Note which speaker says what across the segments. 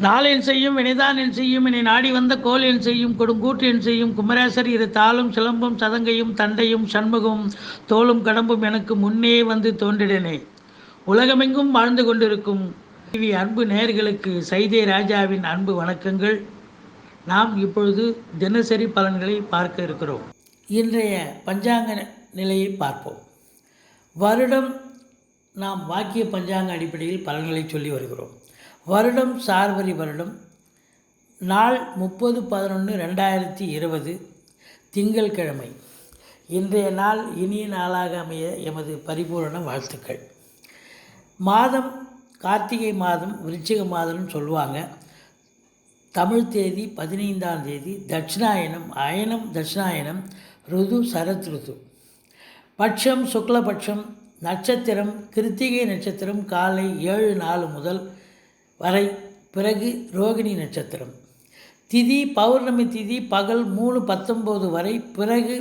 Speaker 1: நாளென் செய்யும் வினைதான் என் செய்யும் என்னை நாடி வந்த கோல் என் செய்யும் கொடுங்கூற்று என் செய்யும் குமரேசர் இரு தாளும் சிலம்பும் சதங்கையும் தண்டையும் சண்முகமும் தோளும் கடம்பும் எனக்கு முன்னே வந்து தோன்றிடனே. உலகமெங்கும் வாழ்ந்து கொண்டிருக்கும் டிவி அன்பு நேயர்களுக்கு சைதே ராஜாவின் அன்பு வணக்கங்கள். நாம் இப்பொழுது தினசரி பலன்களை பார்க்க இருக்கிறோம். இன்றைய பஞ்சாங்க நிலையை பார்ப்போம். வருடம் நாம் வாக்கிய பஞ்சாங்க அடிப்படையில் பலன்களை சொல்லி வருகிறோம். வருடம் சார்வரி வருடம், நாள் 30/11/2020 திங்கள்கிழமை. இன்றைய நாள் இனிய நாளாக அமைய எமது பரிபூரண வாழ்த்துக்கள். மாதம் கார்த்திகை மாதம், விருச்சிக மாதம்னு சொல்லுவாங்க. தமிழ் தேதி 15ஆம் தேதி, தட்சிணாயனம், அயனம் தட்சிணாயனம், ருது சரத் ருது, பட்சம் சுக்லபட்சம், நட்சத்திரம் கிருத்திகை நட்சத்திரம் காலை 7:04 முதல் வரை, பிறகு ரோகிணி நட்சத்திரம். திதி பௌர்ணமி திதி பகல் 3:19 வரை, பிறகு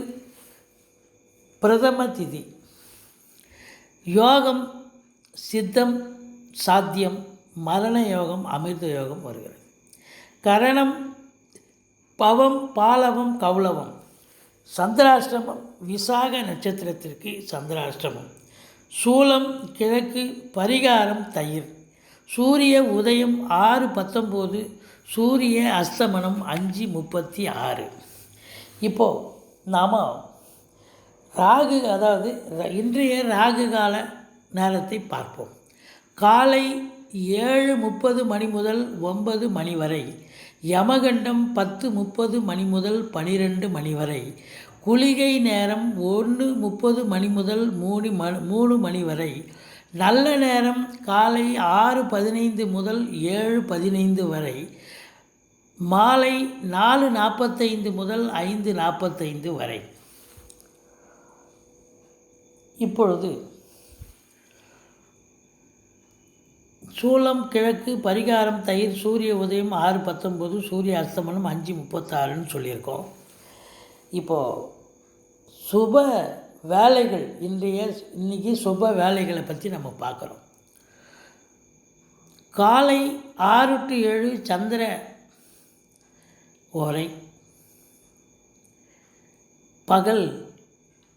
Speaker 1: பிரதம திதி. யோகம் சித்தம் சாத்தியம், மரண யோகம் அமிர்த யோகம் வருகிறது. கரணம் பவம் பாலவம் கௌளவம். சந்திராஷ்டமம் விசாக நட்சத்திரத்திற்கு சந்திராஷ்டமம். சூலம் கிழக்கு, பரிகாரம் தயிர். சூரிய உதயம் 6:19, சூரிய அஸ்தமனம் 5:36. இப்போது நாம் ராகு, அதாவது இன்றைய ராகு கால நேரத்தை பார்ப்போம். காலை 7:30 மணி முதல் 9 மணி வரை, யமகண்டம் 10:30 மணி முதல் 12 மணி வரை, குளிகை நேரம் 1:30 மணி முதல் 3 மணி வரை, நல்ல நேரம் காலை 6:15 முதல் 7:15 வரை, மாலை 4:45 முதல் 5:45 வரை. இப்பொழுது சூலம் கிழக்கு, பரிகாரம் தயிர், சூரிய உதயம் 6:19, சூரிய அஸ்தமனம் 5:36ன்னு சொல்லியிருக்கோம். இப்போது சுப வேலைகள், இன்றைக்கி சுப வேலைகளை பற்றி நம்ம பார்க்குறோம். காலை 6 to 7 சந்திர ஓரை. பகல்,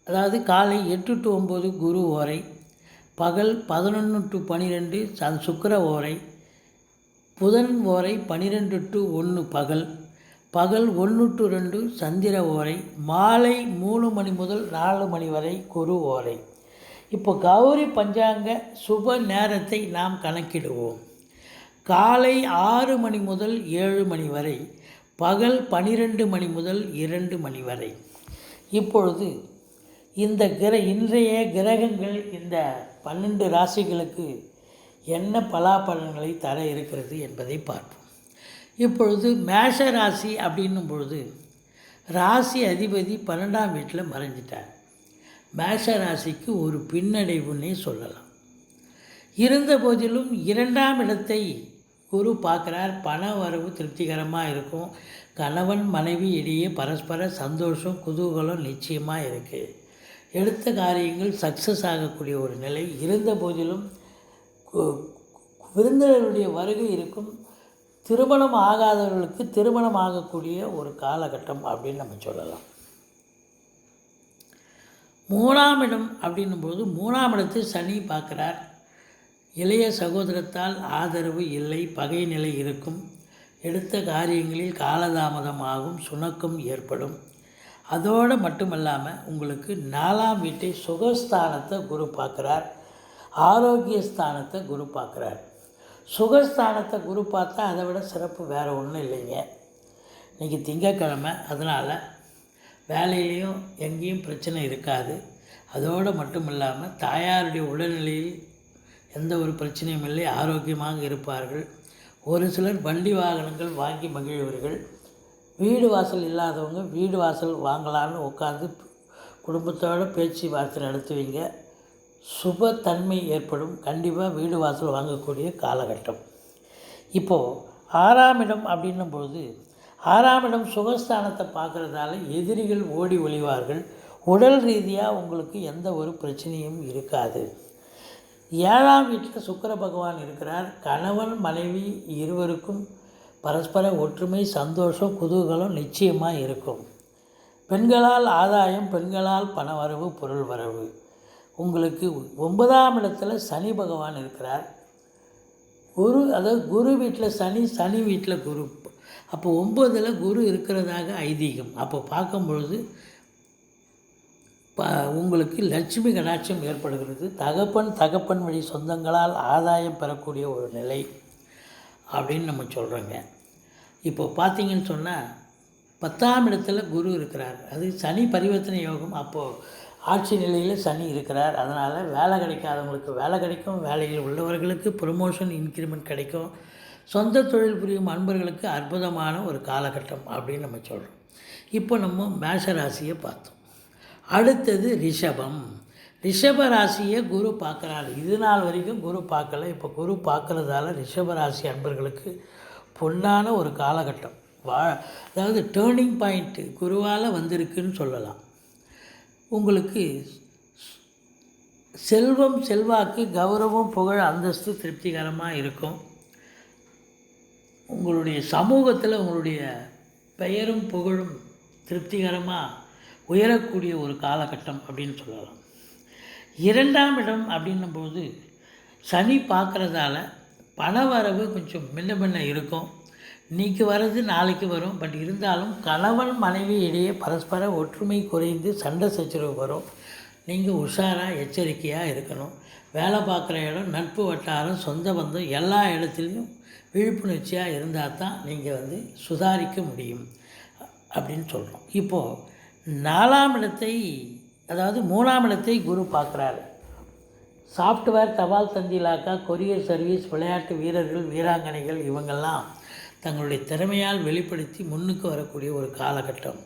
Speaker 1: அதாவது காலை 8 to 9 குரு ஓரை. பகல் 11 to 12 சுக்கிர ஓரை. புதன் ஓரை 12 to 1 பகல். பகல் 1 to 2 சந்திர ஓரை. மாலை 3 மணி முதல் 4 மணி வரை குரு ஓரை. இப்போ கௌரி பஞ்சாங்க சுப நேரத்தை நாம் கணக்கிடுவோம். காலை 6 மணி முதல் 7 மணி வரை, பகல் 12 மணி முதல் 2 மணி வரை. இப்பொழுது இன்றைய கிரகங்கள் இந்த 12 ராசிகளுக்கு என்ன பலாபலன்களை தர இருக்கிறது என்பதை பார்ப்போம். இப்பொழுது மேஷ ராசி அப்படின்னும் பொழுது ராசி அதிபதி 12ஆம் வீட்டில் மறைஞ்சிட்டார். மேஷ ராசிக்கு ஒரு பின்னடைவுன்னே சொல்லலாம். இருந்த போதிலும் 2ஆம் இடத்தை குரு பார்க்குறார். பண வரவு திருப்திகரமாக இருக்கும். கணவன் மனைவி இடையே பரஸ்பர சந்தோஷம் குதூகலம் நிச்சயமாக இருக்குது. எடுத்த காரியங்கள் சக்ஸஸ் ஆகக்கூடிய ஒரு நிலை. இருந்த போதிலும் விருந்தினருடைய வருகை இருக்கும். திருமணம் ஆகாதவர்களுக்கு திருமணம் ஆகக்கூடிய ஒரு காலகட்டம் அப்படின்னு நம்ம சொல்லலாம். 3ஆம் இடம் அப்படின்னும்போது 3ஆம் இடத்தை சனி பார்க்குறார். இளைய சகோதரத்தால் ஆதரவு இல்லை, பகை நிலை இருக்கும். எடுத்த காரியங்களில் காலதாமதமாகும், சுணக்கம் ஏற்படும். அதோடு மட்டுமல்லாமல் உங்களுக்கு 4ஆம் வீட்டை சுகஸ்தானத்தை குரு பார்க்குறார். ஆரோக்கியஸ்தானத்தை குரு பார்க்குறார். சுகஸ்தானத்தை குரு பார்த்தா அதை விட சிறப்பு வேறு ஒன்றும் இல்லைங்க. இன்றைக்கி திங்கட்கிழமை, அதனால் வேலையிலையும் எங்கேயும் பிரச்சனை இருக்காது. அதோடு மட்டும் இல்லாமல் தாயாருடைய உடல்நிலையில் எந்த ஒரு பிரச்சனையும் இல்லை, ஆரோக்கியமாக இருப்பார்கள். ஒரு சிலர் வண்டி வாகனங்கள் வாங்கி மகிழ்வர்கள். வீடு வாசல் இல்லாதவங்க வீடு வாசல் வாங்கலான்னு உட்காந்து குடும்பத்தோடு பேச்சு வார்த்தை நடத்துவீங்க. சுபத்தன்மை ஏற்படும். கண்டிப்பாக வீடு வாசல் வாங்கக்கூடிய காலகட்டம். இப்போது 6ஆம் இடம் அப்படின்னும் பொழுது 6ஆம் இடம் சுகஸ்தானத்தை பார்க்குறதால எதிரிகள் ஓடி ஒளிவார்கள். உடல் ரீதியாக உங்களுக்கு எந்த ஒரு பிரச்சனையும் இருக்காது. 7ஆம் வீட்டில் சுக்கிர பகவான் இருக்கிறார். கணவன் மனைவி இருவருக்கும் பரஸ்பர ஒற்றுமை, சந்தோஷம், குதூகலம் நிச்சயமாக இருக்கும். பெண்களால் ஆதாயம், பெண்களால் பணவரவு, பொருள் வரவு. உங்களுக்கு 9ஆம் இடத்துல சனி பகவான் இருக்கிறார். குரு வீட்டில் சனி, சனி வீட்டில் குரு. அப்போ 9ல் குரு இருக்கிறதாக ஐதீகம். அப்போ பார்க்கும்பொழுது உங்களுக்கு லட்சுமி கடாட்சம் ஏற்படுகிறது. தகப்பன் வழி சொந்தங்களால் ஆதாயம் பெறக்கூடிய ஒரு நிலை அப்படின்னு நம்ம சொல்கிறோங்க. இப்போ பார்த்தீங்கன்னு சொன்னால் 10ஆம் இடத்துல குரு இருக்கிறார். அது சனி பரிவர்த்தனை யோகம். அப்போது ஆட்சி நிலையில் சனி இருக்கிறார். அதனால் வேலை கிடைக்காதவங்களுக்கு வேலை கிடைக்கும், வேலையில் உள்ளவர்களுக்கு ப்ரொமோஷன், இன்க்ரிமெண்ட் கிடைக்கும். சொந்த தொழில் புரியும் அன்பர்களுக்கு அற்புதமான ஒரு காலகட்டம் அப்படின்னு நம்ம சொல்கிறோம். இப்போ நம்ம மேஷ ராசியை பார்த்தோம். அடுத்தது ரிஷபம். ரிஷப ராசியை குரு பார்க்குறாரு. இது நாள் வரைக்கும் குரு பார்க்கல. இப்போ குரு பார்க்குறதால ரிஷப ராசி அன்பர்களுக்கு பொன்னான ஒரு காலகட்டம், அதாவது டேர்னிங் பாயிண்ட்டு குருவால் வந்திருக்குன்னு சொல்லலாம். உங்களுக்கு செல்வம், செல்வாக்கு, கௌரவம், புகழ், அந்தஸ்து திருப்திகரமாக இருக்கும். உங்களுடைய சமூகத்தில் உங்களுடைய பெயரும் புகழும் திருப்திகரமாக உயரக்கூடிய ஒரு காலகட்டம் அப்படின்னு சொல்லலாம். 2ஆம் இடம் அப்படின்னும்போது சனி பார்க்குறதால பணவரவு கொஞ்சம் முன்ன இருக்கும். இன்றைக்கி வர்றது நாளைக்கு வரும். பட் இருந்தாலும் கணவன் மனைவி இடையே பரஸ்பர ஒற்றுமை குறைந்து சண்டை சச்சரவு வரும். நீங்கள் உஷாராக எச்சரிக்கையாக இருக்கணும். வேலை பார்க்குற இடம், நட்பு வட்டாரம், சொந்த பந்தம் எல்லா இடத்துலையும் விழிப்புணர்ச்சியாக இருந்தால் தான் நீங்கள் சுதாரிக்க முடியும் அப்படின்னு சொல்கிறோம். இப்போது 4ஆம் இடத்தை, அதாவது 3ஆம் இடத்தை குரு பார்க்குறாரு. சாஃப்ட்வேர், தபால் தந்தி இலாக்கா, கொரியர் சர்வீஸ், விளையாட்டு வீரர்கள், வீராங்கனைகள் இவங்கெல்லாம் தங்களுடைய திறமையால் வெளிப்படுத்தி முன்னுக்கு வரக்கூடிய ஒரு காலகட்டம்.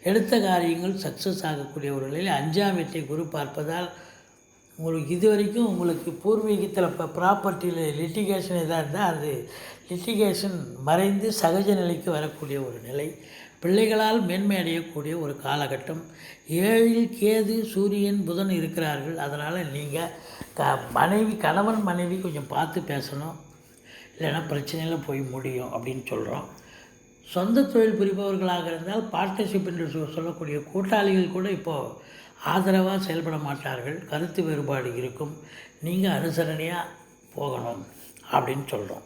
Speaker 1: எடுத்த காரியங்கள் சக்ஸஸ் ஆகக்கூடிய ஒரு நிலையில் 5ஆம் வீட்டை குரு பார்ப்பதால் உங்களுக்கு இதுவரைக்கும் உங்களுக்கு பூர்வீகத்தில் இப்போ ப்ராப்பர்ட்டியில் லிட்டிகேஷன் எதாக இருந்தால் அது லிட்டிகேஷன் மறைந்து சகஜ நிலைக்கு வரக்கூடிய ஒரு நிலை. பிள்ளைகளால் மேன்மை அடையக்கூடிய ஒரு காலகட்டம். 7இல் கேது, சூரியன், புதன் இருக்கிறார்கள். அதனால் நீங்கள் கணவன் மனைவி கொஞ்சம் பார்த்து பேசணும், இல்லைன்னா பிரச்சனையில் போய் முடியும் அப்படின்னு சொல்கிறோம். சொந்த தொழில் புரிபவர்களாக இருந்தால் பார்ட்னர்ஷிப் என்று சொல்லக்கூடிய கூட்டாளிகள் கூட இப்போது ஆதரவாக செயல்பட மாட்டார்கள். கருத்து வேறுபாடு இருக்கும். நீங்கள் அனுசரணையாக போகணும் அப்படின்னு சொல்கிறோம்.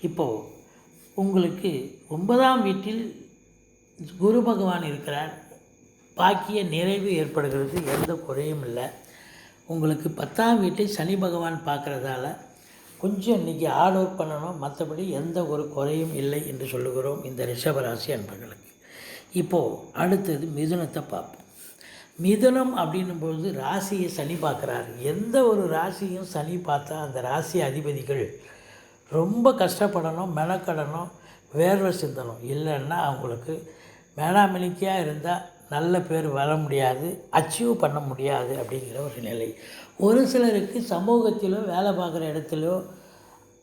Speaker 1: இப்போது உங்களுக்கு 9ஆம் வீட்டில் குரு பகவான் இருக்கிறார். பாக்கிய நிறைவு ஏற்படுகிறது, எந்த குறையும் இல்லை. உங்களுக்கு 10ஆம் வீட்டை சனி பகவான் பார்க்குறதால கொஞ்சம் இன்றைக்கி ஹார்ட் ஒர்க் பண்ணணும். மற்றபடி எந்த ஒரு குறையும் இல்லை என்று சொல்லுகிறோம் இந்த ரிஷபராசி அன்பர்களுக்கு. இப்போது அடுத்தது மிதுனத்தை பார்ப்போம். மிதுனம் அப்படின்னும்பொழுது ராசியை சனி பார்க்குறாரு. எந்த ஒரு ராசியும் சனி பார்த்தா அந்த ராசி அதிபதிகள் ரொம்ப கஷ்டப்படணும், மெனக்கடணும், வேர்வை சிந்தணும். இல்லைன்னா அவங்களுக்கு மேனாமினிக்கையாக இருந்தால் நல்ல பேர் வர முடியாது, அச்சீவ் பண்ண முடியாது அப்படிங்கிற ஒரு நிலை. ஒரு சிலருக்கு சமூகத்திலோ வேலை பார்க்குற இடத்துலையோ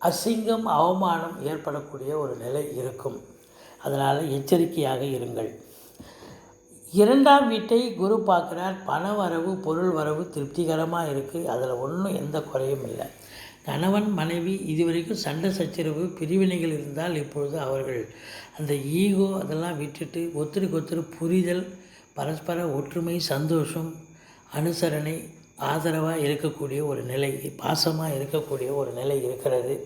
Speaker 1: அசிங்கம், அவமானம் ஏற்படக்கூடிய ஒரு நிலை இருக்கும். அதனால் எச்சரிக்கையாக இருங்கள். 2ஆம் வீட்டை குரு பார்க்குறார். பண வரவு, பொருள் வரவு திருப்திகரமாக இருக்குது. அதில் ஒன்றும் எந்த குறையும் இல்லை. கணவன் மனைவி இதுவரைக்கும் சண்டை சச்சரவு, பிரிவினைகள் இருந்தால் இப்பொழுது அவர்கள் அந்த ஈகோ அதெல்லாம் விட்டுட்டு ஒருத்தருக்கு புரிதல், பரஸ்பர ஒற்றுமை, சந்தோஷம், அனுசரணை, ஆதரவாக இருக்கக்கூடிய ஒரு நிலை, பாசமாக இருக்கக்கூடிய ஒரு நிலை இருக்கிறது.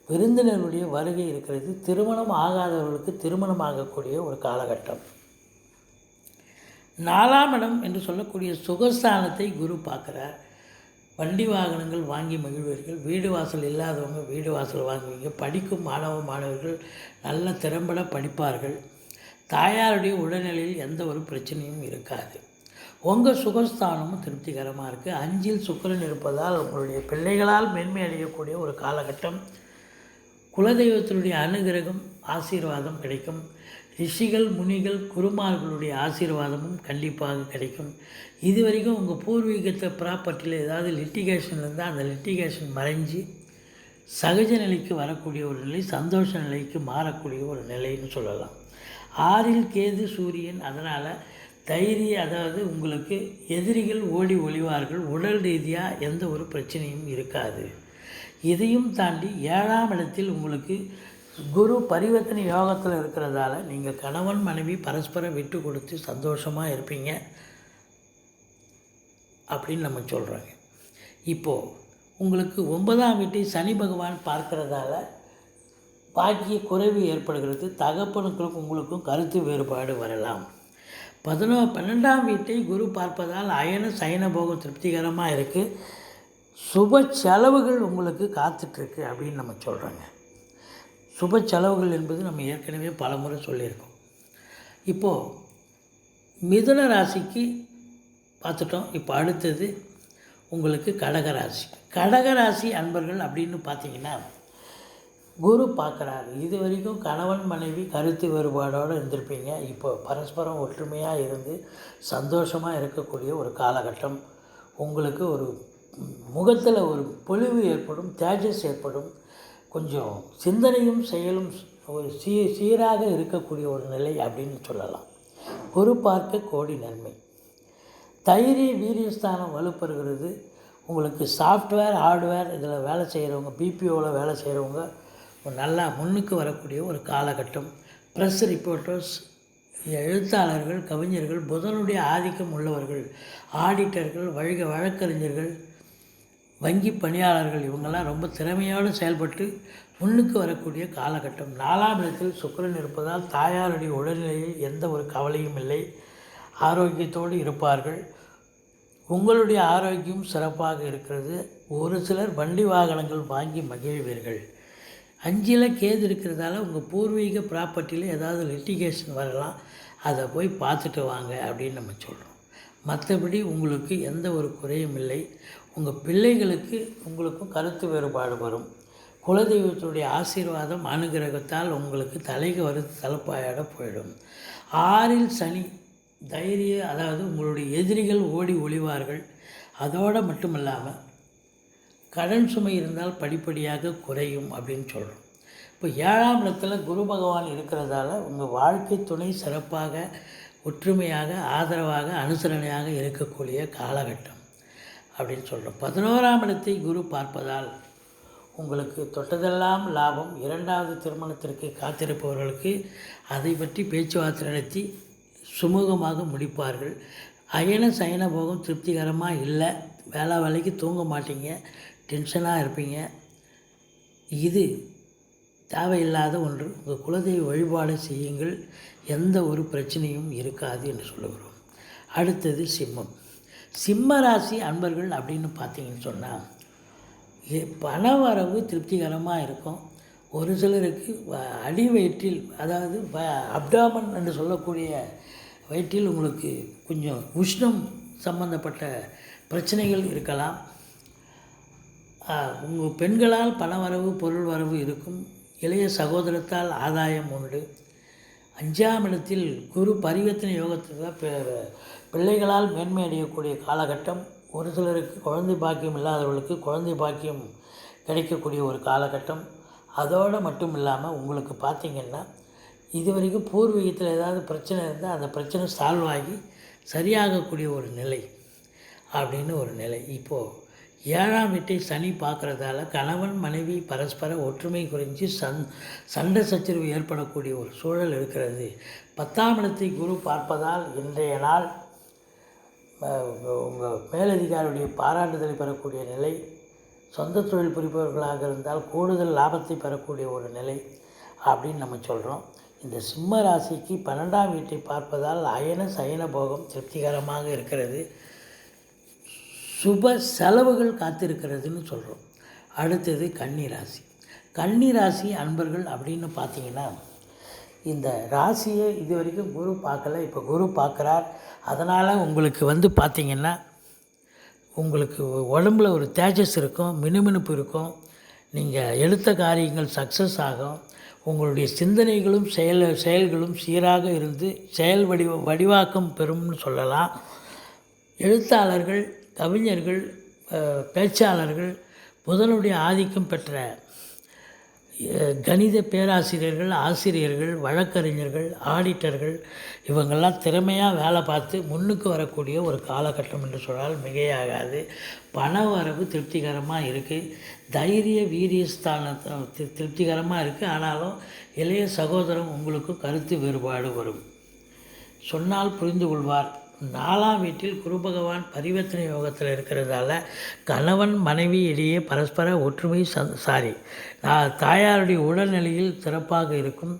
Speaker 1: விருந்தினருடைய வருகை இருக்கிறது. திருமணம் ஆகாதவர்களுக்கு திருமணம் ஆகக்கூடிய ஒரு காலகட்டம். 4ஆம் இடம் என்று சொல்லக்கூடிய சுகஸ்தானத்தை குரு பார்க்குறார். வண்டி வாகனங்கள் வாங்கி மகிழ்வீர்கள். வீடு வாசல் இல்லாதவங்க வீடு வாசல் வாங்குவீங்க. படிக்கும் மாணவர்கள் நல்ல திறம்பட படிப்பார்கள். தாயாருடைய உடல்நிலையில் எந்த ஒரு பிரச்சனையும் இருக்காது. உங்கள் சுகஸ்தானமும் திருப்திகரமாக இருக்குது. 5இல் சுக்கிரன் இருப்பதால் உங்களுடைய பிள்ளைகளால் மேன்மை அடையக்கூடிய ஒரு காலகட்டம். குலதெய்வத்தினுடைய அனுகிரகம், ஆசீர்வாதம் கிடைக்கும். ரிஷிகள், முனிகள், குருமார்களுடைய ஆசீர்வாதமும் கண்டிப்பாக கிடைக்கும். இதுவரைக்கும் உங்கள் பூர்வீகத்தை ப்ராப்பர்ட்டியில் ஏதாவது லிட்டிகேஷன் இருந்தால் அந்த லிட்டிகேஷன் மறைஞ்சு சகஜ நிலைக்கு வரக்கூடிய ஒரு நிலை, சந்தோஷ நிலைக்கு மாறக்கூடிய ஒரு நிலைன்னு சொல்லலாம். 6இல் கேது, சூரியன். அதனால் அதாவது உங்களுக்கு எதிரிகள் ஓடி ஒளிவார்கள், உடல் ரீதியாக எந்த ஒரு பிரச்சனையும் இருக்காது. இதையும் தாண்டி 7ஆம் இடத்தில் உங்களுக்கு குரு பரிவர்த்தனை யோகத்தில் இருக்கிறதால நீங்கள் கணவன் மனைவி பரஸ்பரம் விட்டு கொடுத்து சந்தோஷமாக இருப்பீங்க அப்படின்னு நம்ம சொல்கிறோங்க. இப்போது உங்களுக்கு 9ஆம் வீட்டை சனி பகவான் பார்க்கறதால பாக்கிய குறைவு ஏற்படுகிறது. தகப்பனுக்கும் உங்களுக்கும் கருத்து வேறுபாடு வரலாம். 12ஆம் வீட்டை குரு பார்ப்பதால் அயன சயன போகம் திருப்திகரமாக இருக்குது. சுப செலவுகள் உங்களுக்கு காத்துட்ருக்கு அப்படின்னு நம்ம சொல்கிறோங்க. சுப செலவுகள் என்பது நம்ம ஏற்கனவே பல முறை சொல்லியிருக்கோம். இப்போது மிதுன ராசிக்கு பார்த்துட்டோம். இப்போ அடுத்தது உங்களுக்கு கடகராசி. கடகராசி அன்பர்கள் அப்படின்னு பார்த்தீங்கன்னா குரு பார்க்குறாரு. இது வரைக்கும் கணவன் மனைவி கருத்து வேறுபாடோடு இருந்திருப்பீங்க. இப்போ பரஸ்பரம் ஒற்றுமையாக இருந்து சந்தோஷமாக இருக்கக்கூடிய ஒரு காலகட்டம். உங்களுக்கு ஒரு முகத்தில் ஒரு பொலிவு ஏற்படும், தேஜஸ் ஏற்படும். கொஞ்சம் சிந்தனையும் செயலும் ஒரு சீராக இருக்கக்கூடிய ஒரு நிலை அப்படின்னு சொல்லலாம். குரு பார்க்க கோடி நன்மை. தைரிய வீரியஸ்தானம் வலுப்பெறுகிறது. உங்களுக்கு சாஃப்ட்வேர் ஹார்ட்வேர் இதில் வேலை செய்கிறவங்க, பிபிஓவில் வேலை செய்கிறவங்க நல்லா முன்னுக்கு வரக்கூடிய ஒரு காலகட்டம். ப்ரெஸ் ரிப்போர்ட்டர்ஸ், எழுத்தாளர்கள், கவிஞர்கள், புதனுடைய ஆதிக்கம் உள்ளவர்கள், ஆடிட்டர்கள், வழக்கறிஞர்கள், வங்கி பணியாளர்கள் இவங்கெல்லாம் ரொம்ப திறமையோடு செயல்பட்டு முன்னுக்கு வரக்கூடிய காலகட்டம். 4ஆம் இடத்தில் சுக்கிரன் இருப்பதால் தாயாருடைய உடல்நிலையில் எந்த ஒரு கவலையும் இல்லை. ஆரோக்கியத்தோடு இருப்பார்கள். உங்களுடைய ஆரோக்கியம் சிறப்பாக இருக்கிறது. ஒரு சிலர் வண்டி வாகனங்கள் வாங்கி மகிழ்வீர்கள். 5ல் கேது இருக்கிறதால உங்கள் பூர்வீக ப்ராப்பர்ட்டியில் ஏதாவது லிட்டிகேஷன் வரலாம். அதை போய் பார்த்துட்டு வாங்க அப்படின்னு நம்ம சொல்கிறோம். மற்றபடி உங்களுக்கு எந்த ஒரு குறையும் இல்லை. உங்கள் பிள்ளைகளுக்கு உங்களுக்கும் கருத்து வேறுபாடு வரும். குலதெய்வத்துடைய ஆசீர்வாதம் அனுகிரகத்தால் உங்களுக்கு தலைக்கு வருது தலைப்பாயோட போயிடும். 6ல் சனி அதாவது உங்களுடைய எதிரிகள் ஓடி ஒளிவார்கள். அதோடு மட்டும் இல்லாமல் கடன் சுமை இருந்தால் படிப்படியாக குறையும் அப்படின்னு சொல்கிறோம். இப்போ 7ஆம் இடத்துல குரு பகவான் இருக்கிறதால உங்கள் வாழ்க்கை துணை சிறப்பாக, ஒற்றுமையாக, ஆதரவாக, அனுசரணையாக இருக்கக்கூடிய காலகட்டம் அப்படின்னு சொல்கிறோம். 11ஆம் இடத்தை குரு பார்ப்பதால் உங்களுக்கு தொட்டதெல்லாம் லாபம். 2வது திருமணத்திற்கு காத்திருப்பவர்களுக்கு அதை பற்றி பேச்சுவார்த்தை நடத்தி சுமூகமாக முடிப்பார்கள். அயன சயன போகம் திருப்திகரமாக இல்லை. வேலைக்கு தூங்க மாட்டீங்க, டென்ஷனாக இருப்பீங்க. இது தேவையில்லாத ஒன்று. உங்கள் குலதெய்வ வழிபாடு செய்யுங்கள், எந்த ஒரு பிரச்சனையும் இருக்காது என்று சொல்லுகிறோம். அடுத்தது சிம்மம். சிம்ம ராசி அன்பர்கள் அப்படின்னு பார்த்தீங்கன்னு சொன்னால் பண வரவு திருப்திகரமாக இருக்கும். ஒரு சிலருக்கு அடி வயிற்றில், அதாவது அப்டாமன் என்று சொல்லக்கூடிய வயிற்றில் உங்களுக்கு கொஞ்சம் உஷ்ணம் சம்பந்தப்பட்ட பிரச்சனைகள் இருக்கலாம். உங்கள் பெண்களால் பண வரவு, பொருள் வரவு இருக்கும். இளைய சகோதரத்தால் ஆதாயம் உண்டு. 5ஆம் இடத்தில் குரு பரிவர்த்தனை யோகத்தில் பிள்ளைகளால் மேன்மை அடையக்கூடிய காலகட்டம். ஒரு சிலருக்கு குழந்தை பாக்கியம் இல்லாதவர்களுக்கு குழந்தை பாக்கியம் கிடைக்கக்கூடிய ஒரு காலகட்டம். அதோடு மட்டும் இல்லாமல் உங்களுக்கு பார்த்திங்கன்னா இது வரைக்கும் பூர்வீகத்தில் ஏதாவது பிரச்சனை இருந்தால் அந்த பிரச்சனை சால்வ் ஆகி சரியாகக்கூடிய ஒரு நிலை அப்படின்னு ஒரு நிலை. இப்போது 7ஆம் வீட்டை சனி பார்க்குறதால கணவன் மனைவி பரஸ்பர ஒற்றுமை குறைஞ்சி சண்டை சச்சரவு ஏற்படக்கூடிய ஒரு சூழல் இருக்கிறது. 10ஆம் இடத்தை குரு பார்ப்பதால் இன்றைய நாள் உங்கள் மேலதிகாரியுடைய பாராட்டுதலை பெறக்கூடிய நிலை. சொந்த தொழில் புரிபவர்களாக இருந்தால் கூடுதல் லாபத்தை பெறக்கூடிய ஒரு நிலை அப்படின்னு நம்ம சொல்கிறோம். இந்த சிம்ம ராசிக்கு 12ஆம் வீட்டை பார்ப்பதால் அயன சயன போகம் திருப்திகரமாக இருக்கிறது. சுப செலவுகள் காத்திருக்கிறதுன்னு சொல்கிறோம். அடுத்தது கன்னிராசி. கன்னிராசி அன்பர்கள் அப்படின்னு பார்த்தீங்கன்னா இந்த ராசியை இது வரைக்கும் குரு பார்க்கல, இப்போ குரு பார்க்குறார். அதனால் உங்களுக்கு பார்த்திங்கன்னா உங்களுக்கு உடம்புல ஒரு தேஜஸ் இருக்கும், மினுமினுப்பு இருக்கும். நீங்கள் எடுத்த காரியங்கள் சக்ஸஸ் ஆகும். உங்களுடைய சிந்தனைகளும் செயல்களும் சீராக இருந்து வடிவாக்கம் பெறும்னு சொல்லலாம். எழுத்தாளர்கள், கவிஞர்கள், பேச்சாளர்கள், புதனுடைய ஆதிக்கம் பெற்ற கணித பேராசிரியர்கள், ஆசிரியர்கள், வழக்கறிஞர்கள், ஆடிட்டர்கள் இவங்கெல்லாம் திறமையாக வேலை பார்த்து முன்னுக்கு வரக்கூடிய ஒரு காலகட்டம் என்று சொன்னால் மிகையாகாது. பண வரவு திருப்திகரமாக இருக்குது. தைரிய வீரியஸ்தானத்தை திருப்திகரமாக இருக்குது. ஆனாலும் இளைய சகோதரம் உங்களுக்கு கருத்து வேறுபாடு வரும். சொன்னால் புரிந்து கொள்வார். 4ஆம் வீட்டில் குரு பகவான் பரிவர்த்தனை யோகத்தில் இருக்கிறதால கணவன் மனைவி இடையே பரஸ்பர ஒற்றுமை தாயாருடைய உடல்நிலையில் சிறப்பாக இருக்கும்.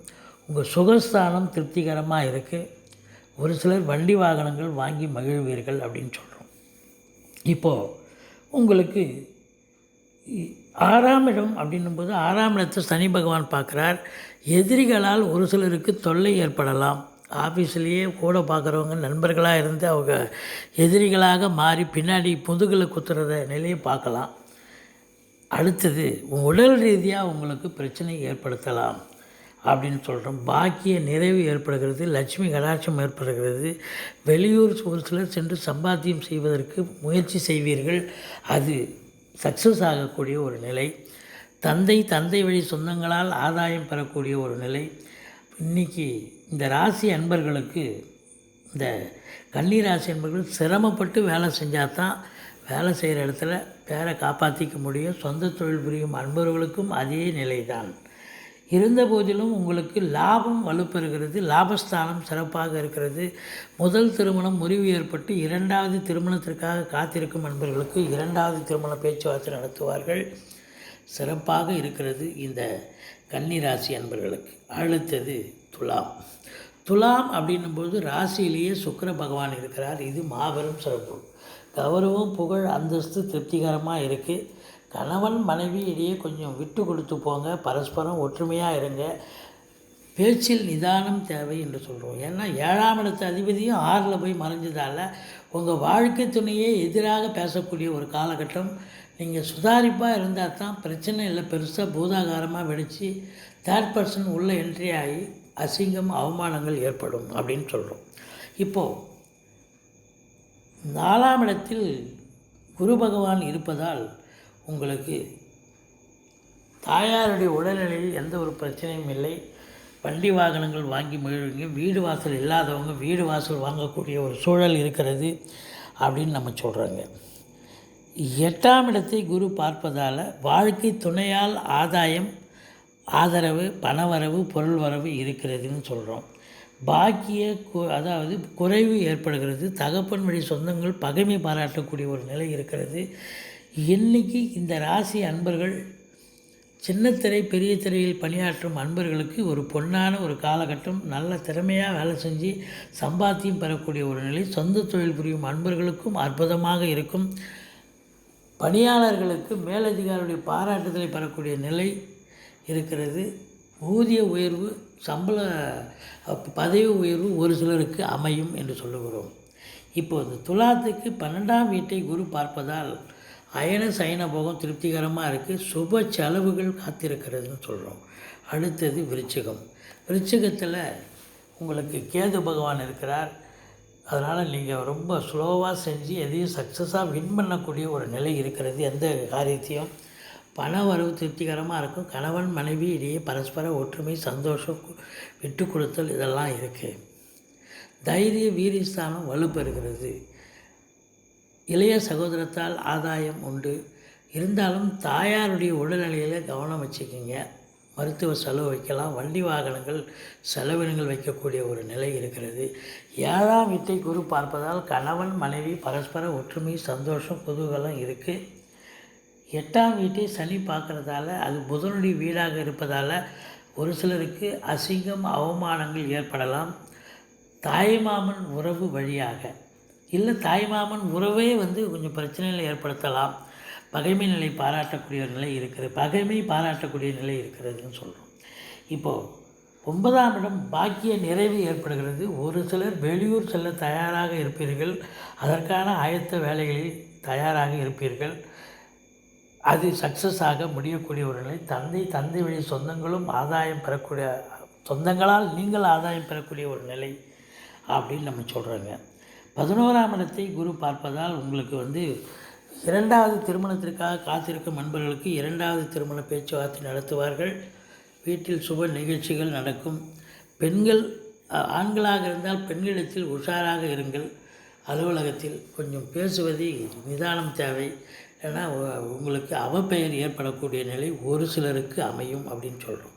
Speaker 1: உங்கள் சுகஸ்தானம் திருப்திகரமாக இருக்குது. ஒரு சிலர் வண்டி வாகனங்கள் வாங்கி மகிழ்வீர்கள் அப்படின்னு சொல்கிறோம். இப்போது உங்களுக்கு 6ஆம் இடம் அப்படின்னும்போது 6ஆம் இடத்தை சனி பகவான் பார்க்குறார். எதிரிகளால் ஒரு சிலருக்கு தொல்லை ஏற்படலாம். ஆஃபீஸ்லேயே கூட பார்க்குறவங்க நண்பர்களாக இருந்து அவங்க எதிரிகளாக மாறி பின்னாடி முதுகில் குத்துறத நிலையை பார்க்கலாம். அடுத்தது உடல் ரீதியாக உங்களுக்கு பிரச்சனை ஏற்படுத்தலாம் அப்படின்னு சொல்கிறோம். பாக்கிய நிறைவு ஏற்படுகிறது. லட்சுமி கடாட்சம் ஏற்படுகிறது. வெளியூர் ஒரு சிலர் சென்று சம்பாத்தியம் செய்வதற்கு முயற்சி செய்வீர்கள். அது சக்ஸஸ் ஆகக்கூடிய ஒரு நிலை. தந்தை வழி சொந்தங்களால் ஆதாயம் பெறக்கூடிய ஒரு நிலை. இன்றைக்கி இந்த ராசி அன்பர்களுக்கு, இந்த கன்னி ராசி அன்பர்கள் சிரமப்பட்டு வேலை செஞ்சால் தான் வேலை செய்கிற இடத்துல பேரை காப்பாற்றிக்க முடியும். சொந்த தொழில் புரியும் அன்பர்களுக்கும் அதே நிலை தான். இருந்த போதிலும் உங்களுக்கு லாபம் வலுப்பெறுகிறது. லாபஸ்தானம் சிறப்பாக இருக்கிறது. முதல் திருமணம் முறிவு ஏற்பட்டு 2வது திருமணத்திற்காக காத்திருக்கும் அன்பர்களுக்கு 2வது திருமண பேச்சுவார்த்தை நடத்துவார்கள். சிறப்பாக இருக்கிறது இந்த கன்னி ராசி அன்பர்களுக்கு. அடுத்தது துலாம் அப்படின்னும்போது ராசியிலேயே சுக்கிர பகவான் இருக்கிறார். இது மாபெரும் சிறப்பு. கௌரவம், புகழ், அந்தஸ்து திருப்திகரமாக இருக்குது. கணவன் மனைவி இடையே கொஞ்சம் விட்டு கொடுத்து போங்க. பரஸ்பரம் ஒற்றுமையாக இருங்க. பேச்சில் நிதானம் தேவை என்று சொல்கிறோம். ஏன்னா 7ஆம் இடத்து அதிபதியும் 6ல் போய் மறைஞ்சதால் உங்கள் வாழ்க்கை துணையே எதிராக பேசக்கூடிய ஒரு காலகட்டம். நீங்கள் சுதாரிப்பாக இருந்தால் தான் பிரச்சனை இல்லை. பெருசாக பூதாகாரமாக வெடித்து 3rd பர்சன் உள்ளே என்ட்ரி ஆகி அசிங்கம், அவமானங்கள் ஏற்படும் அப்படின்னு சொல்கிறோம். இப்போது 4ஆம் இடத்தில் குரு பகவான் இருப்பதால் உங்களுக்கு தாயாருடைய உடல்நிலையில் எந்த ஒரு பிரச்சனையும் இல்லை. வண்டி வாகனங்கள் வாங்கி மகிழ்வீங்க. வீடு வாசல் இல்லாதவங்க வீடு வாசல் வாங்கக்கூடிய ஒரு சூழல் இருக்கிறது அப்படின்னு நம்ம சொல்கிறாங்க. 8ஆம் இடத்தை குரு பார்ப்பதால் வாழ்க்கை துணையால் ஆதாயம், ஆதரவு, பணவரவு, பொருள் வரவு இருக்கிறதுன்னு சொல்கிறோம். பாக்கிய அதாவது குறைவு ஏற்படுகிறது. தகப்பன் வழி சொந்தங்கள் பகைமை பாராட்டக்கூடிய ஒரு நிலை இருக்கிறது. இன்றைக்கி இந்த ராசி அன்பர்கள் சின்னத்திரை பெரிய திரையில் பணியாற்றும் அன்பர்களுக்கு ஒரு பொன்னான ஒரு காலகட்டம். நல்ல திறமையாக வேலை செஞ்சு சம்பாத்தியம் பெறக்கூடிய ஒரு நிலை. சொந்த தொழில் புரியும் அன்பர்களுக்கும் அற்புதமாக இருக்கும். பணியாளர்களுக்கு மேலதிகாரியுடைய பாராட்டுதலை பெறக்கூடிய நிலை இருக்கிறது. ஊதிய உயர்வு, பதவி உயர்வு ஒரு சிலருக்கு அமையும் என்று சொல்லுகிறோம். இப்போது துலாத்துக்கு 12ஆம் வீட்டை குரு பார்ப்பதால் அயன சயன போகம் திருப்திகரமாக இருக்குது. சுப செலவுகள் காத்திருக்கிறதுன்னு சொல்கிறோம். அடுத்தது விருச்சிகத்தில் உங்களுக்கு கேது பகவான் இருக்கிறார். அதனால் நீங்கள் ரொம்ப ஸ்லோவாக செஞ்சு எதையும் சக்ஸஸாக வின் பண்ணக்கூடிய ஒரு நிலை இருக்கிறது. எந்த காரியத்தையும் பண வரவு திருப்திகரமாக இருக்கும். கணவன் மனைவி இடையே பரஸ்பர ஒற்றுமை, சந்தோஷம், விட்டு கொடுத்தல் இதெல்லாம் இருக்குது. தைரிய வீரியஸ்தானம் வலுப்பெறுகிறது. இளைய சகோதரத்தால் ஆதாயம் உண்டு. இருந்தாலும் தாயாருடைய உடல்நிலையில் கவனம் வச்சுக்கிங்க. மருத்துவ செலவு வைக்கலாம். வண்டி வாகனங்கள் செலவினங்கள் வைக்கக்கூடிய ஒரு நிலை இருக்கிறது. 7ஆம் வீட்டை குரு பார்ப்பதால் கணவன் மனைவி பரஸ்பர ஒற்றுமை, சந்தோஷம், குதூகலம் இருக்குது. 8ஆம் வீட்டை சனி பார்க்குறதால அது புதனுடைய வீடாக இருப்பதால் ஒரு சிலருக்கு அசிங்கம், அவமானங்கள் ஏற்படலாம். தாய்மாமன் உறவு வழியாக இல்லை, தாய்மாமன் உறவே கொஞ்சம் பிரச்சனைகளை ஏற்படுத்தலாம். பகைமை நிலை பாராட்டக்கூடிய ஒரு நிலை இருக்கிறது. பகைமை பாராட்டக்கூடிய நிலை இருக்கிறதுன்னு சொல்கிறோம். இப்போது 9ஆம் இடம் பாக்கிய நிறைவு ஏற்படுகிறது. ஒரு சிலர் வெளியூர் செல்ல தயாராக இருப்பீர்கள். அதற்கான ஆயத்த வேலைகளில் தயாராக இருப்பீர்கள். அது சக்ஸஸ் ஆக முடியக்கூடிய ஒரு நிலை. தந்தை வழி சொந்தங்களும் ஆதாயம் பெறக்கூடிய, சொந்தங்களால் நீங்கள் ஆதாயம் பெறக்கூடிய ஒரு நிலை அப்படின்னு நம்ம சொல்கிறோங்க. 11ஆம் இடத்தை குரு பார்ப்பதால் உங்களுக்கு 2வது திருமணத்திற்காக காத்திருக்கும் நண்பர்களுக்கு 2வது திருமண பேச்சுவார்த்தை நடத்துவார்கள். வீட்டில் சுப நிகழ்ச்சிகள் நடக்கும். பெண்கள் ஆண்களாக இருந்தால் பெண்களிடத்தில் உஷாராக இருங்கள். அலுவலகத்தில் கொஞ்சம் பேசுவதில் நிதானம் தேவை. ஏன்னா உங்களுக்கு அவப்பெயர் ஏற்படக்கூடிய நிலை ஒரு சிலருக்கு அமையும் அப்படின்னு சொல்கிறோம்.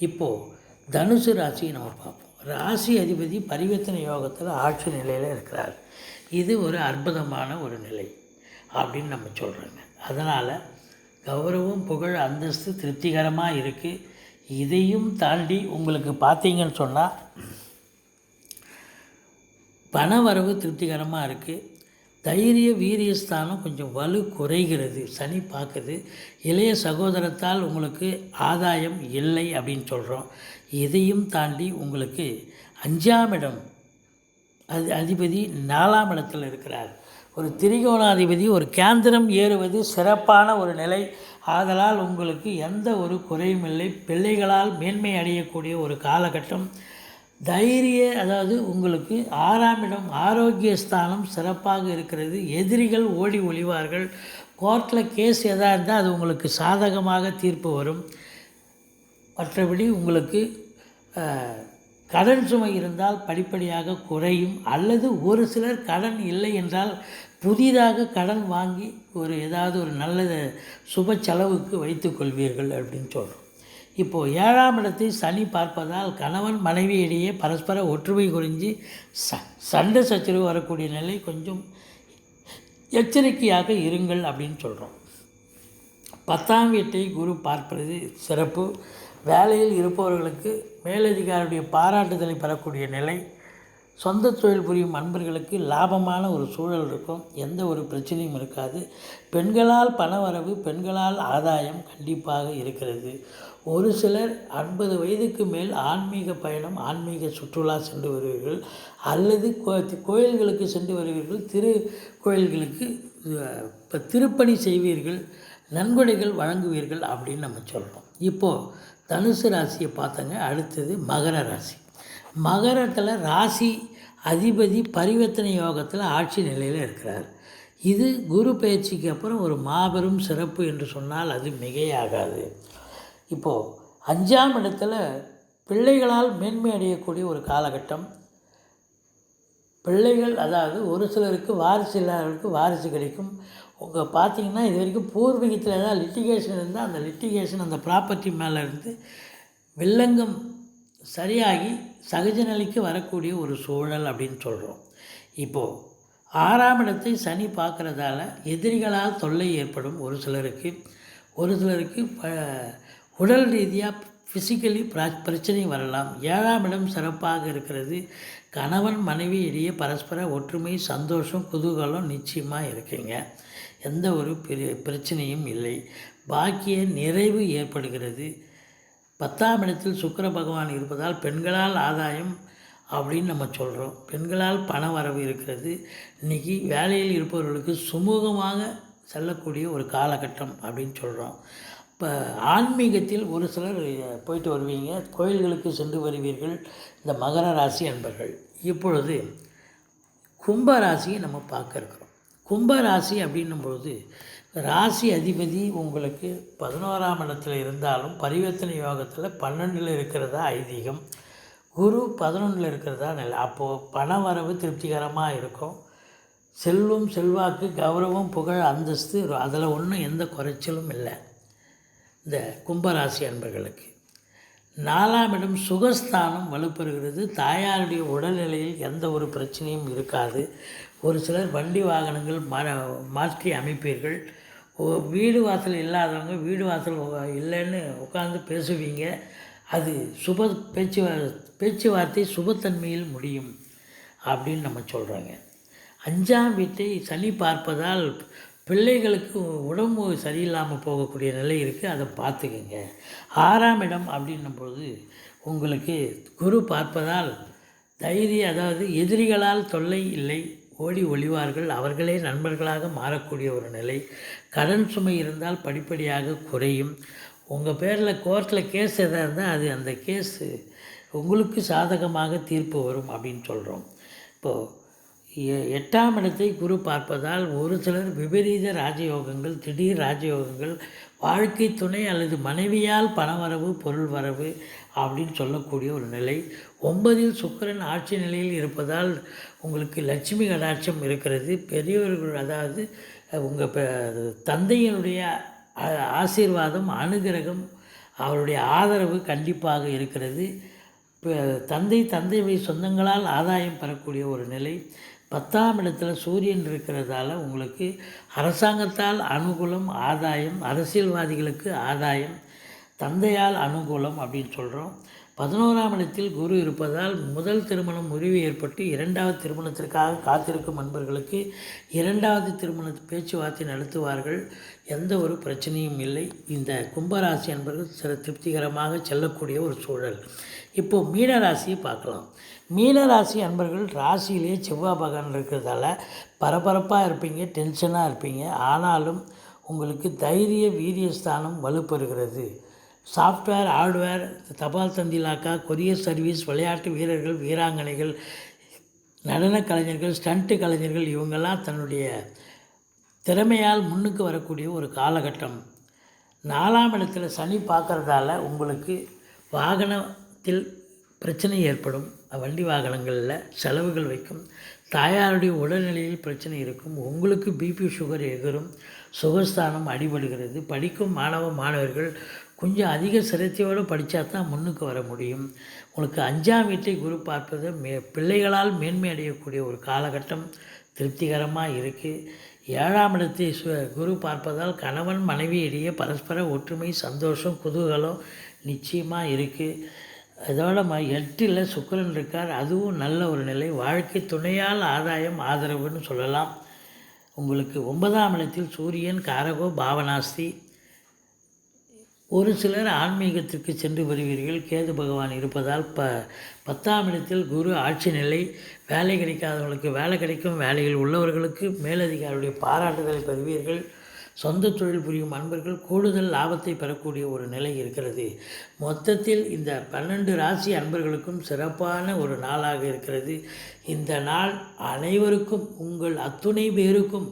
Speaker 1: இப்போது தனுசு ராசியை நம்ம பார்ப்போம். ராசி அதிபதி பரிவர்த்தனை யோகத்தில் ஆட்சி நிலையில் இருக்கிறார். இது ஒரு அற்புதமான ஒரு நிலை அப்படின்னு நம்ம சொல்கிறோங்க. அதனால் கௌரவம், புகழ், அந்தஸ்து திருப்திகரமாக இருக்குது. இதையும் தாண்டி உங்களுக்கு பார்த்தீங்கன்னு சொன்னால் பண வரவு திருப்திகரமாக இருக்குது. தைரிய வீரியஸ்தானம் கொஞ்சம் வலு குறைகிறது. சனி பார்க்குது. இளைய சகோதரத்தால் உங்களுக்கு ஆதாயம் இல்லை அப்படின்னு சொல்கிறோம். இதையும் தாண்டி உங்களுக்கு 5ஆம் இடம் அதிபதி 4ஆம் இடத்தில் இருக்கிறார். ஒரு திரிகோணாதிபதி ஒரு கேந்திரம் ஏறுவது சிறப்பான ஒரு நிலை. ஆதலால் உங்களுக்கு எந்த ஒரு குறையும் இல்லை. பிள்ளைகளால் மேன்மை அடையக்கூடிய ஒரு காலகட்டம். அதாவது உங்களுக்கு 6ஆம் இடம் ஆரோக்கியஸ்தானம் சிறப்பாக இருக்கிறது. எதிரிகள் ஓடி ஒளிவார்கள். கோர்ட்டில் கேஸ் எதாக இருந்தால் அது உங்களுக்கு சாதகமாக தீர்ப்பு வரும். மற்றபடி உங்களுக்கு கடன் சுமை இருந்தால் படிப்படியாக குறையும். அல்லது ஒரு சிலர் கடன் இல்லை என்றால் புதிதாக கடன் வாங்கி ஏதாவது ஒரு நல்ல சுப செலவுக்கு வைத்து கொள்வீர்கள் அப்படின்னு சொல்கிறோம். இப்போது 7ஆம் இடத்தை சனி பார்ப்பதால் கணவன் மனைவி இடையே பரஸ்பர ஒற்றுமை குறைஞ்சி சண்டை சச்சரவு வரக்கூடிய நிலை. கொஞ்சம் எச்சரிக்கையாக இருங்கள் அப்படின்னு சொல்கிறோம். 10ஆம் வீட்டை குரு பார்ப்பது சிறப்பு. வேலையில் இருப்பவர்களுக்கு மேலதிகாரியுடைய பாராட்டுதலை பெறக்கூடிய நிலை. சொந்த தொழில் புரியும் அன்பர்களுக்கு லாபமான ஒரு சூழல் இருக்கும். எந்த ஒரு பிரச்சனையும் இருக்காது. பெண்களால் பணவரவு, பெண்களால் ஆதாயம் கண்டிப்பாக இருக்கிறது. ஒரு சிலர் 50 வயதுக்கு மேல் ஆன்மீக பயணம், ஆன்மீக சுற்றுலா சென்று வருவீர்கள். அல்லது கோயில்களுக்கு சென்று வருவீர்கள். கோயில்களுக்கு திருப்பணி செய்வீர்கள். நன்கொடைகள் வழங்குவீர்கள் அப்படின்னு நம்ம சொல்கிறோம். இப்போது தனுசு ராசியை பார்த்தங்க. அடுத்தது மகர ராசி. மகரத்தில் ராசி அதிபதி பரிவர்த்தனை யோகத்தில் ஆட்சி நிலையில் இருக்கிறார். இது குரு பயிற்சிக்கு அப்புறம் ஒரு மாபெரும் சிறப்பு என்று சொன்னால் அது மிகையாகாது. இப்போது 5ஆம் இடத்துல பிள்ளைகளால் மேன்மை அடையக்கூடிய ஒரு காலகட்டம். பிள்ளைகள் அதாவது ஒரு சிலருக்கு வாரிசு இல்லாதவருக்கு வாரிசு கிடைக்கும். உங்கள் பார்த்தீங்கன்னா இது வரைக்கும் பூர்வீகத்தில் ஏதாவது லிட்டிகேஷன் இருந்தால் அந்த லிட்டிகேஷன் அந்த ப்ராப்பர்ட்டி மேலே இருந்து வில்லங்கம் சரியாகி சகஜ நிலைக்கு வரக்கூடிய ஒரு சூழல் அப்படின்னு சொல்கிறோம். இப்போது 6ஆம் இடத்தை சனி பார்க்குறதால எதிரிகளால் தொல்லை ஏற்படும். ஒரு சிலருக்கு உடல் ரீதியாக ஃபிசிக்கலி பிரச்சனை வரலாம். 7ஆம் இடம் சிறப்பாக இருக்கிறது. கணவன் மனைவி இடையே பரஸ்பர ஒற்றுமை, சந்தோஷம், குதூகலம் நிச்சயமாக இருக்குங்க. எந்த ஒரு பிரச்சனையும் இல்லை. பாக்கிய நிறைவு ஏற்படுகிறது. 10ஆம் இடத்தில் சுக்கிர பகவான் இருப்பதால் பெண்களால் ஆதாயம் அப்படின்னு நம்ம சொல்கிறோம். பெண்களால் பண வரவு இருக்கிறது. இன்றைக்கி வேலையில் இருப்பவர்களுக்கு சுமூகமாக செல்லக்கூடிய ஒரு காலகட்டம் அப்படின்னு சொல்கிறோம். இப்போ ஆன்மீகத்தில் ஒரு சிலர் போயிட்டு வருவீங்க. கோயில்களுக்கு சென்று வருவீர்கள். இந்த மகர ராசி அன்பர்கள். இப்பொழுது கும்ப ராசியை நம்ம பார்க்க இருக்கிறோம். கும்ப ராசி அப்படின்னும்பொழுது ராசி அதிபதி உங்களுக்கு 11ஆம் இடத்துல இருந்தாலும் பரிவர்த்தனை யோகத்தில் 12ல் இருக்கிறதா ஐதீகம். குரு 11ல் இருக்கிறதா நிலை. அப்போது பண வரவு திருப்திகரமாக இருக்கும். செல்வம், செல்வாக்கு, கௌரவம், புகழ், அந்தஸ்து அதில் ஒன்றும் எந்த குறைச்சலும் இல்லை இந்த கும்பராசி அன்பர்களுக்கு. 4ஆம் இடம் சுகஸ்தானம் வலுப்பெறுகிறது. தாயாருடைய உடல்நிலையில் எந்த ஒரு பிரச்சனையும் இருக்காது. ஒரு சிலர் வண்டி வாகனங்கள் மாற்றி அமைப்பீர்கள். வீடு வாசல் இல்லாதவங்க வீடு வாசல் இல்லைன்னு உட்காந்து பேசுவீங்க. அது பேச்சுவார்த்தை சுபத்தன்மையில் முடியும் அப்படின்னு நம்ம சொல்கிறோங்க. 5ஆம் வீட்டை சனி பார்ப்பதால் பிள்ளைகளுக்கு உடம்பு சரியில்லாமல் போகக்கூடிய நிலை இருக்குது. அதை பார்த்துக்குங்க. 6ஆம் இடம் அப்படின்னும்போது உங்களுக்கு குரு பார்ப்பதால் அதாவது எதிரிகளால் தொல்லை இல்லை. ஓடி ஒளிவார்கள். அவர்களே நண்பர்களாக மாறக்கூடிய ஒரு நிலை. கடன் சுமை இருந்தால் படிப்படியாக குறையும். உங்கள் பேரில் கோர்ட்டில் கேஸ் எதாக இருந்தால் அது அந்த கேஸு உங்களுக்கு சாதகமாக தீர்ப்பு வரும் அப்படின்னு சொல்கிறோம். இப்போது 8ஆம் இடத்தை குரு பார்ப்பதால் ஒரு சிலர் விபரீத ராஜயோகங்கள், திடீர் ராஜயோகங்கள், வாழ்க்கை துணை அல்லது மனைவியால் பணவரவு, பொருள் வரவு அப்படின்னு சொல்லக்கூடிய ஒரு நிலை. 9இல் சுக்கிரன் ஆட்சி நிலையில் இருப்பதால் உங்களுக்கு லட்சுமி கடாட்சம் இருக்கிறது. பெரியவர்கள், அதாவது உங்கள் தந்தையினுடைய ஆசீர்வாதம், அனுகிரகம், அவருடைய ஆதரவு கண்டிப்பாக இருக்கிறது. தந்தை வழி சொந்தங்களால் ஆதாயம் பெறக்கூடிய ஒரு நிலை. 10ஆம் இடத்துல சூரியன் இருக்கிறதால உங்களுக்கு அரசாங்கத்தால் அனுகூலம், ஆதாயம், அரசியல்வாதிகளுக்கு ஆதாயம், தந்தையால் அனுகூலம் அப்படின்னு சொல்கிறோம். 11ஆம் இடத்தில் குரு இருப்பதால் முதல் திருமணம் முறிவு ஏற்பட்டு 2வது திருமணத்திற்காக காத்திருக்கும் நண்பர்களுக்கு 2வது திருமண பேச்சுவார்த்தை நடத்துவார்கள். எந்த ஒரு பிரச்சனையும் இல்லை. இந்த கும்பராசி என்பவர்கள் சில திருப்திகரமாக செல்லக்கூடிய ஒரு சூழல். இப்போது மீனராசியை பார்க்கலாம். மீனராசி அன்பர்கள் ராசியிலே செவ்வாய் பகவான் இருக்கிறதால பரபரப்பாக இருப்பீங்க, டென்ஷனாக இருப்பீங்க. ஆனாலும் உங்களுக்கு தைரிய வீரியஸ்தானம் வலுப்பெறுகிறது. சாஃப்ட்வேர், ஹார்ட்வேர், தபால் தந்திலாக்கா, கொரியர் சர்வீஸ், விளையாட்டு வீரர்கள், வீராங்கனைகள், நடன கலைஞர்கள், ஸ்டண்ட்டு கலைஞர்கள், இவங்கெல்லாம் தன்னுடைய திறமையால் முன்னுக்கு வரக்கூடிய ஒரு காலகட்டம். 4ஆம் இடத்துல சனி பார்க்குறதால உங்களுக்கு வாகனத்தில் பிரச்சனை ஏற்படும். வண்டி வாகனங்களில் செலவுகள் வைக்கும். தாயாருடைய உடல்நிலையில் பிரச்சனை இருக்கும். உங்களுக்கு பிபி சுகர் எகிரும். சுகஸ்தானம் அடிபடுகிறது. படிக்கும் மாணவர்கள் கொஞ்சம் அதிக சிரத்தையோடு படித்தா தான் முன்னுக்கு வர முடியும். உங்களுக்கு 5ஆம் வீட்டை குரு பார்ப்பது பிள்ளைகளால் மேன்மை அடையக்கூடிய ஒரு காலகட்டம் திருப்திகரமாக இருக்குது. 7ஆம் இடத்தை குரு பார்ப்பதால் கணவன் மனைவி இடையே பரஸ்பர ஒற்றுமை, சந்தோஷம், குதூகலம் நிச்சயமாக இருக்குது. இதோட 8ல் சுக்கிரன் இருக்கார். அதுவும் நல்ல ஒரு நிலை. வாழ்க்கை துணையால் ஆதாயம், ஆதரவுன்னு சொல்லலாம். உங்களுக்கு 9ஆம் இடத்தில் சூரியன் காரகோ பாவனாஸ்தி. ஒரு சிலர் ஆன்மீகத்திற்கு சென்று வருவீர்கள். கேது பகவான் இருப்பதால் 10ஆம் இடத்தில் குரு ஆட்சி நிலை. வேலை கிடைக்காதவர்களுக்கு வேலை கிடைக்கும். வேலையில் உள்ளவர்களுக்கு மேலதிகாரியுடைய பாராட்டுதலை பெறுவீர்கள். சொந்த தொழில் புரியும் அன்பர்கள் கூடுதல் லாபத்தை பெறக்கூடிய ஒரு நிலை இருக்கிறது. மொத்தத்தில் இந்த 12 ராசி அன்பர்களுக்கும் சிறப்பான ஒரு நாளாக இருக்கிறது. இந்த நாள் அனைவருக்கும், உங்கள் அத்துணை பேருக்கும்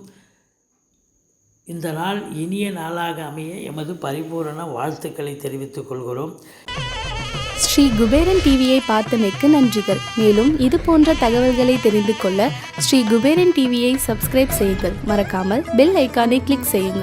Speaker 1: இந்த நாள் இனிய நாளாக அமைய எமது பரிபூரண வாழ்த்துக்களை தெரிவித்துக் கொள்கிறோம்.
Speaker 2: ஸ்ரீ குபேரன் டிவியை பார்த்தமைக்கு நன்றிகள். மேலும் இது போன்ற தகவல்களை தெரிந்து கொள்ள ஸ்ரீ குபேரன் டிவியை சப்ஸ்கிரைப் செய்யுங்கள். மறக்காமல் பெல் ஐக்கானை கிளிக் செய்யுங்கள்.